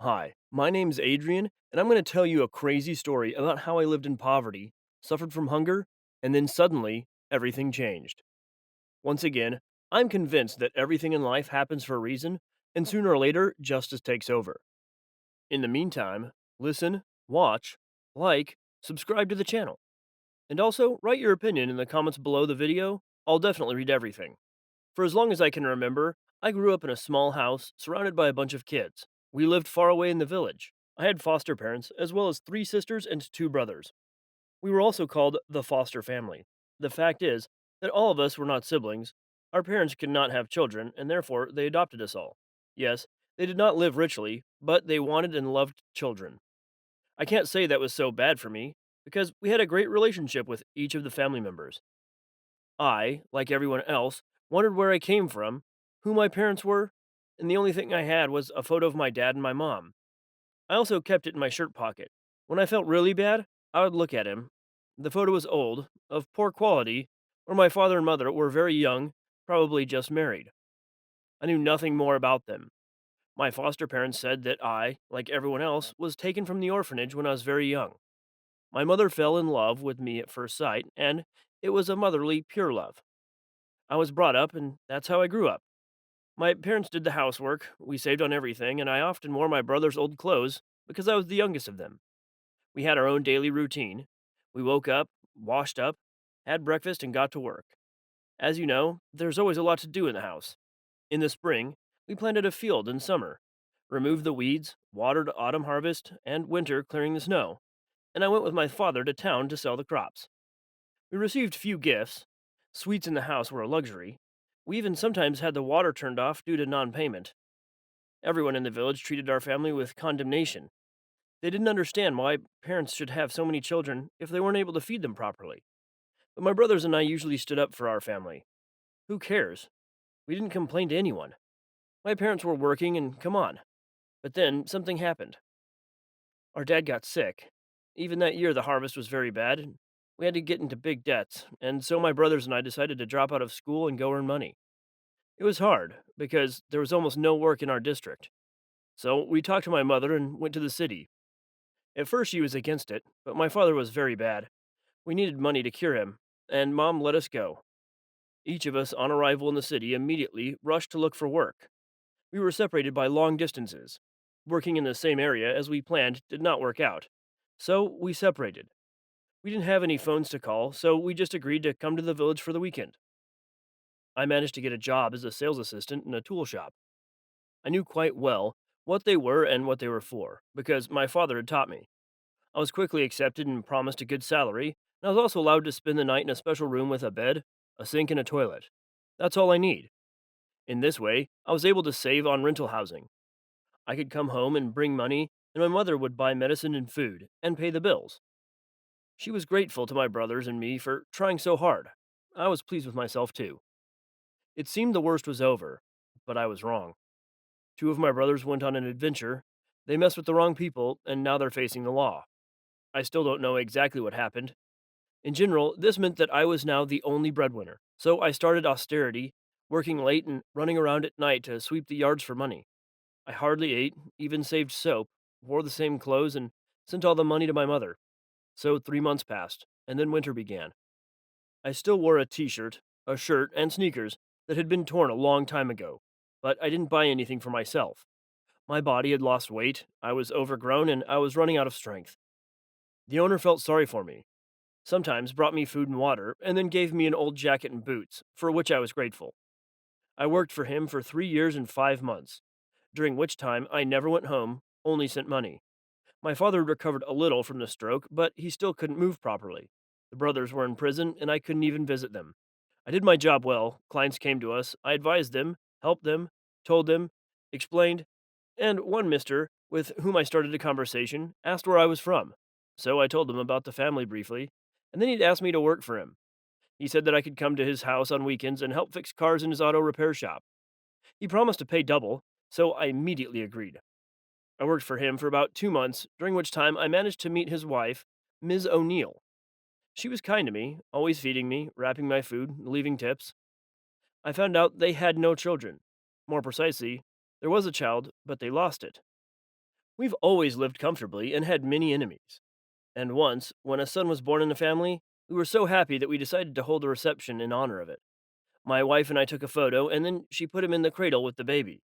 Hi, my name's Adrian, and I'm going to tell you a crazy story about how I lived in poverty, suffered from hunger, and then suddenly everything changed. Once again, I'm convinced that everything in life happens for a reason, and sooner or later, justice takes over. In the meantime, listen, watch, like, subscribe to the channel, and also write your opinion in the comments below the video. I'll definitely read everything. For as long as I can remember, I grew up in a small house surrounded by a bunch of kids. We lived far away in the village. I had foster parents, as well as three sisters and two brothers. We were also called the foster family. The fact is that all of us were not siblings. Our parents could not have children, and therefore they adopted us all. Yes, they did not live richly, but they wanted and loved children. I can't say that was so bad for me, because we had a great relationship with each of the family members. I, like everyone else, wondered where I came from, who my parents were, and the only thing I had was a photo of my dad and my mom. I also kept it in my shirt pocket. When I felt really bad, I would look at him. The photo was old, of poor quality, or my father and mother were very young, probably just married. I knew nothing more about them. My foster parents said that I, like everyone else, was taken from the orphanage when I was very young. My mother fell in love with me at first sight, and it was a motherly, pure love. I was brought up, and that's how I grew up. My parents did the housework, we saved on everything, and I often wore my brother's old clothes because I was the youngest of them. We had our own daily routine. We woke up, washed up, had breakfast, and got to work. As you know, there's always a lot to do in the house. In the spring, we planted a field in summer, removed the weeds, watered autumn harvest, and winter clearing the snow, and I went with my father to town to sell the crops. We received few gifts. Sweets in the house were a luxury. We even sometimes had the water turned off due to non payment. Everyone in the village treated our family with condemnation. They didn't understand why parents should have so many children if they weren't able to feed them properly. But my brothers and I usually stood up for our family. Who cares? We didn't complain to anyone. My parents were working, and come on. But then something happened. Our dad got sick. Even that year, the harvest was very bad, and we had to get into big debts, and so my brothers and I decided to drop out of school and go earn money. It was hard, because there was almost no work in our district. So we talked to my mother and went to the city. At first, she was against it, but my father was very bad. We needed money to cure him, and Mom let us go. Each of us, on arrival in the city, immediately rushed to look for work. We were separated by long distances. Working in the same area as we planned did not work out, so we separated. We didn't have any phones to call, so we just agreed to come to the village for the weekend. I managed to get a job as a sales assistant in a tool shop. I knew quite well what they were and what they were for, because my father had taught me. I was quickly accepted and promised a good salary, and I was also allowed to spend the night in a special room with a bed, a sink, and a toilet. That's all I need. In this way, I was able to save on rental housing. I could come home and bring money, and my mother would buy medicine and food, and pay the bills. She was grateful to my brothers and me for trying so hard. I was pleased with myself too. It seemed the worst was over, but I was wrong. Two of my brothers went on an adventure. They messed with the wrong people, and now they're facing the law. I still don't know exactly what happened. In general, this meant that I was now the only breadwinner. So I started austerity, working late and running around at night to sweep the yards for money. I hardly ate, even saved soap, wore the same clothes, and sent all the money to my mother. So 3 months passed, and then winter began. I still wore a t shirt, a shirt, and sneakers that had been torn a long time ago, but I didn't buy anything for myself. My body had lost weight, I was overgrown, and I was running out of strength. The owner felt sorry for me, sometimes brought me food and water, and then gave me an old jacket and boots, for which I was grateful. I worked for him for 3 years and 5 months, during which time I never went home, only sent money. My father recovered a little from the stroke, but he still couldn't move properly. The brothers were in prison, and I couldn't even visit them. I did my job well. Clients came to us. I advised them, helped them, told them, explained, and one mister, with whom I started a conversation, asked where I was from. So I told him about the family briefly, and then he'd asked me to work for him. He said that I could come to his house on weekends and help fix cars in his auto repair shop. He promised to pay double, so I immediately agreed. I worked for him for about 2 months, during which time I managed to meet his wife, Ms. O'Neill. She was kind to me, always feeding me, wrapping my food, leaving tips. I found out they had no children. More precisely, there was a child, but they lost it. We've always lived comfortably and had many enemies. And once, when a son was born in the family, we were so happy that we decided to hold a reception in honor of it. My wife and I took a photo, and then she put him in the cradle with the baby.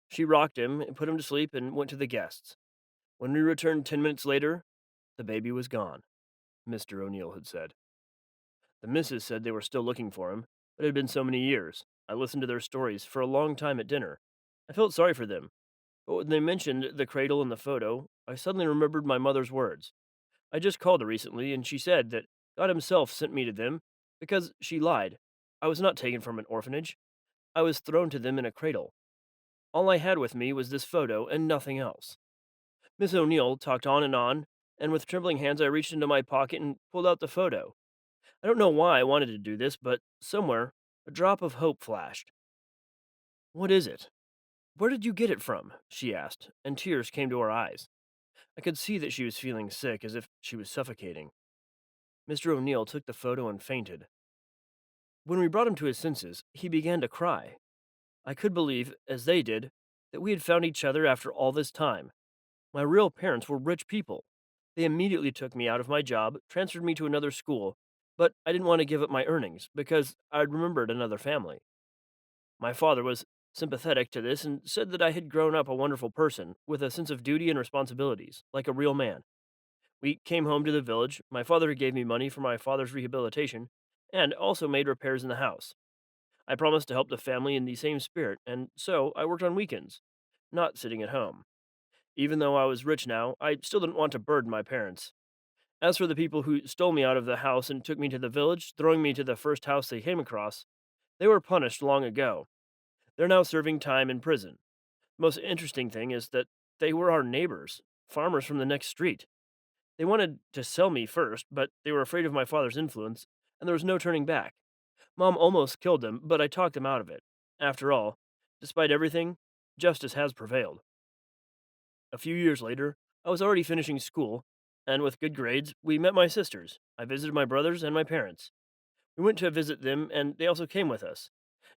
She rocked him and put him to sleep and went to the guests. When we returned 10 minutes later, the baby was gone, Mr. O'Neill had said. The missus said they were still looking for him, but it had been so many years. I listened to their stories for a long time at dinner. I felt sorry for them, but when they mentioned the cradle in the photo, I suddenly remembered my mother's words. I just called her recently, and she said that God Himself sent me to them because she lied. I was not taken from an orphanage. I was thrown to them in a cradle. All I had with me was this photo and nothing else. Miss O'Neill talked on, and with trembling hands I reached into my pocket and pulled out the photo. I don't know why I wanted to do this, but somewhere, a drop of hope flashed. What is it? Where did you get it from? She asked, and tears came to her eyes. I could see that she was feeling sick, as if she was suffocating. Mr. O'Neill took the photo and fainted. When we brought him to his senses, he began to cry. I could believe, as they did, that we had found each other after all this time. My real parents were rich people. They immediately took me out of my job, transferred me to another school, but I didn't want to give up my earnings because I'd remembered another family. My father was sympathetic to this and said that I had grown up a wonderful person with a sense of duty and responsibilities, like a real man. We came home to the village. My father gave me money for my father's rehabilitation and also made repairs in the house. I promised to help the family in the same spirit, and so I worked on weekends, not sitting at home. Even though I was rich now, I still didn't want to burden my parents. As for the people who stole me out of the house and took me to the village, throwing me to the first house they came across, they were punished long ago. They're now serving time in prison. The most interesting thing is that they were our neighbors, farmers from the next street. They wanted to sell me first, but they were afraid of my father's influence, and there was no turning back. Mom almost killed them, but I talked them out of it. After all, despite everything, justice has prevailed. A few years later, I was already finishing school, and with good grades, we met my sisters. I visited my brothers and my parents. We went to visit them, and they also came with us.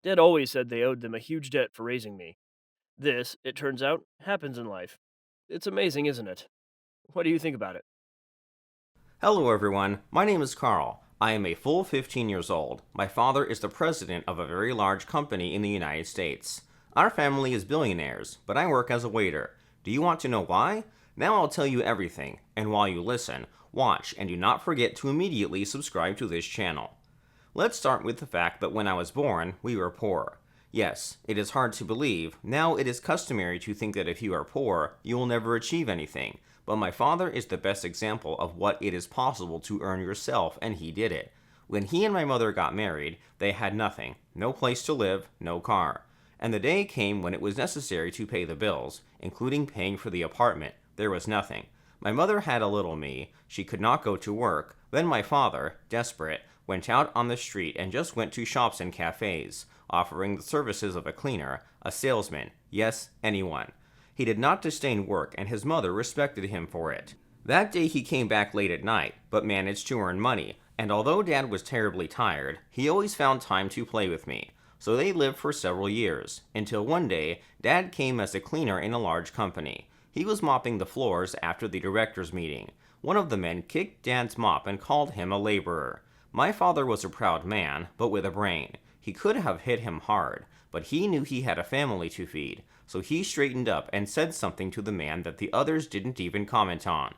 Dad always said they owed them a huge debt for raising me. This, it turns out, happens in life. It's amazing, isn't it? What do you think about it? Hello everyone, my name is Carl. I am a full 15 years old. My father is the president of a very large company in the United States. Our family is billionaires, but I work as a waiter. Do you want to know why? Now I'll tell you everything, and while you listen, watch and do not forget to immediately subscribe to this channel. Let's start with the fact that when I was born, we were poor. Yes, it is hard to believe. Now it is customary to think that if you are poor, you will never achieve anything. But my father is the best example of what it is possible to earn yourself, and he did it. When he and my mother got married, they had nothing. No place to live, no car. And the day came when it was necessary to pay the bills, including paying for the apartment. There was nothing. My mother had a little me. She could not go to work. Then my father, desperate, went out on the street and just went to shops and cafes, offering the services of a cleaner, a salesman, yes, anyone. He did not disdain work, and his mother respected him for it. That day he came back late at night, but managed to earn money, and although Dad was terribly tired, he always found time to play with me. So they lived for several years, until one day, Dad came as a cleaner in a large company. He was mopping the floors after the directors' meeting. One of the men kicked Dad's mop and called him a laborer. My father was a proud man, but with a brain. He could have hit him hard, but he knew he had a family to feed, so he straightened up and said something to the man that the others didn't even comment on.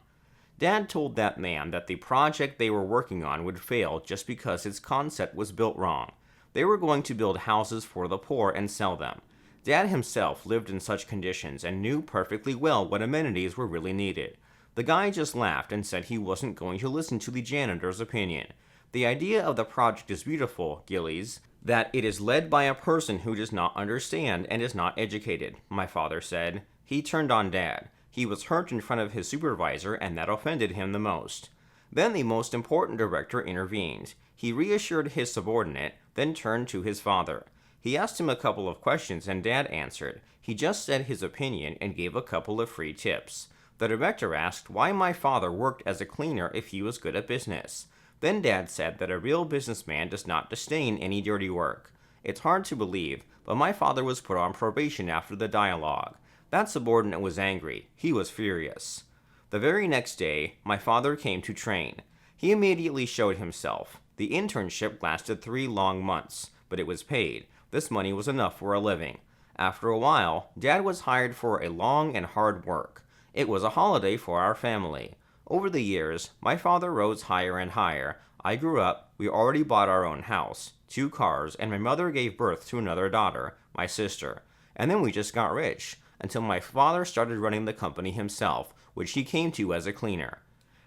Dad told that man that the project they were working on would fail just because its concept was built wrong. They were going to build houses for the poor and sell them. Dad himself lived in such conditions and knew perfectly well what amenities were really needed. The guy just laughed and said he wasn't going to listen to the janitor's opinion. The idea of the project is beautiful, Gillies, that it is led by a person who does not understand and is not educated, my father said. He turned on Dad. He was hurt in front of his supervisor, and that offended him the most. Then the most important director intervened. He reassured his subordinate, then turned to his father. He asked him a couple of questions, and Dad answered. He just said his opinion and gave a couple of free tips. The director asked why my father worked as a cleaner if he was good at business. Then Dad said that a real businessman does not disdain any dirty work. It's hard to believe, but my father was put on probation after the dialogue. That subordinate was angry. He was furious. The very next day, my father came to train. He immediately showed himself. The internship lasted 3 long months, but it was paid. This money was enough for a living. After a while, Dad was hired for a long and hard work. It was a holiday for our family. Over the years, my father rose higher and higher. I grew up, we already bought our own house, 2 cars, and my mother gave birth to another daughter, my sister. And then we just got rich, until my father started running the company himself, which he came to as a cleaner.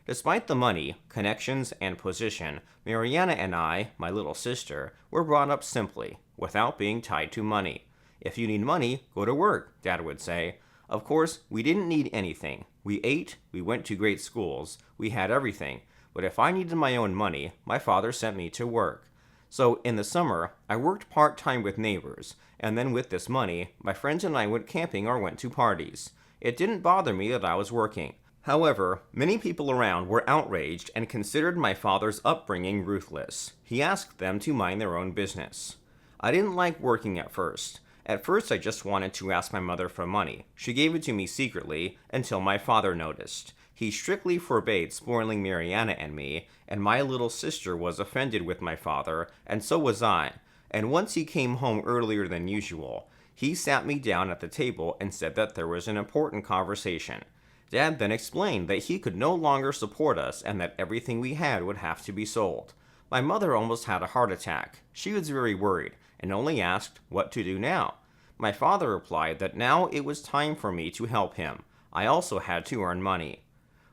Despite the money, connections, and position, Mariana and I, my little sister, were brought up simply, without being tied to money. If you need money, go to work, Dad would say. Of course, we didn't need anything. We ate, we went to great schools, we had everything. But if I needed my own money, my father sent me to work. So in the summer, I worked part-time with neighbors, and then with this money, my friends and I went camping or went to parties. It didn't bother me that I was working. However, many people around were outraged and considered my father's upbringing ruthless. He asked them to mind their own business. I didn't like working at first. At first, I just wanted to ask my mother for money. She gave it to me secretly until my father noticed. He strictly forbade spoiling Mariana and me, and my little sister was offended with my father, and so was I. And once he came home earlier than usual, he sat me down at the table and said that there was an important conversation. Dad then explained that he could no longer support us and that everything we had would have to be sold. My mother almost had a heart attack. She was very worried and only asked what to do now. My father replied that now it was time for me to help him. I also had to earn money.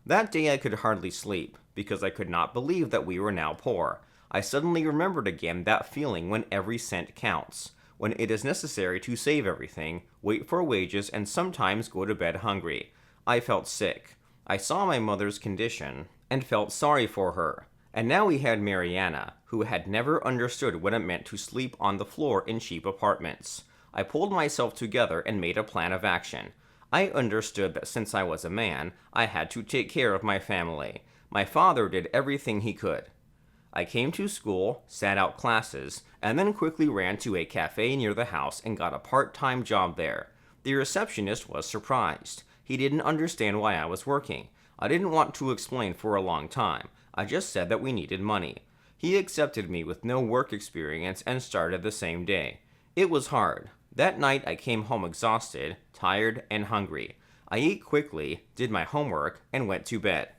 That day I could hardly sleep because I could not believe that we were now poor. I suddenly remembered again that feeling when every cent counts, when it is necessary to save everything, wait for wages, and sometimes go to bed hungry. I felt sick. I saw my mother's condition and felt sorry for her. And now we had Mariana, who had never understood what it meant to sleep on the floor in cheap apartments. I pulled myself together and made a plan of action. I understood that since I was a man, I had to take care of my family. My father did everything he could. I came to school, sat out classes, and then quickly ran to a cafe near the house and got a part-time job there. The receptionist was surprised. He didn't understand why I was working. I didn't want to explain for a long time. I just said that we needed money. He accepted me with no work experience and started the same day. It was hard. That night I came home exhausted, tired, and hungry. I ate quickly, did my homework, and went to bed.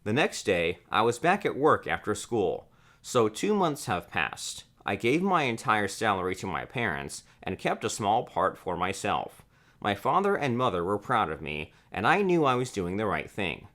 The next day, I was back at work after school. So 2 months have passed. I gave my entire salary to my parents and kept a small part for myself. My father and mother were proud of me, and I knew I was doing the right thing.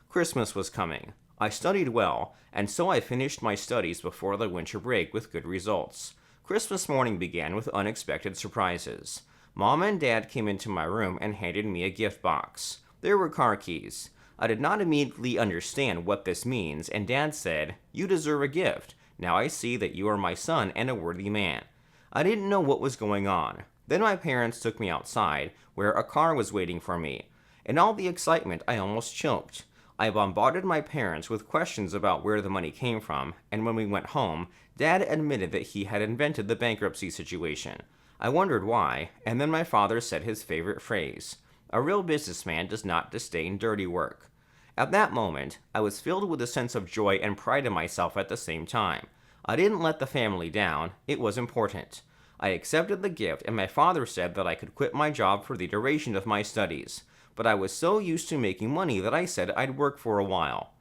Christmas was coming. I studied well, and so I finished my studies before the winter break with good results. Christmas morning began with unexpected surprises. Mom and Dad came into my room and handed me a gift box. There were car keys. I did not immediately understand what this means, and Dad said, "You deserve a gift. Now I see that you are my son and a worthy man." I didn't know what was going on. Then my parents took me outside, where a car was waiting for me. In all the excitement, I almost choked. I bombarded my parents with questions about where the money came from, and when we went home, Dad admitted that he had invented the bankruptcy situation. I wondered why, and then my father said his favorite phrase, "A real businessman does not disdain dirty work." At that moment, I was filled with a sense of joy and pride in myself at the same time. I didn't let the family down. It was important. I accepted the gift, and my father said that I could quit my job for the duration of my studies. But I was so used to making money that I said I'd work for a while.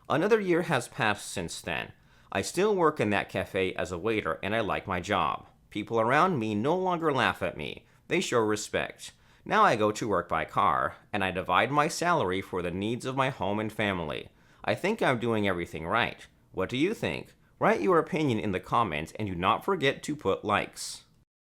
Another year has passed since then. I still work in that cafe as a waiter, and I like my job. People around me no longer laugh at me. They show respect. Now I go to work by car, and I divide my salary for the needs of my home and family. I think I'm doing everything right. What do you think? Write your opinion in the comments, and do not forget to put likes.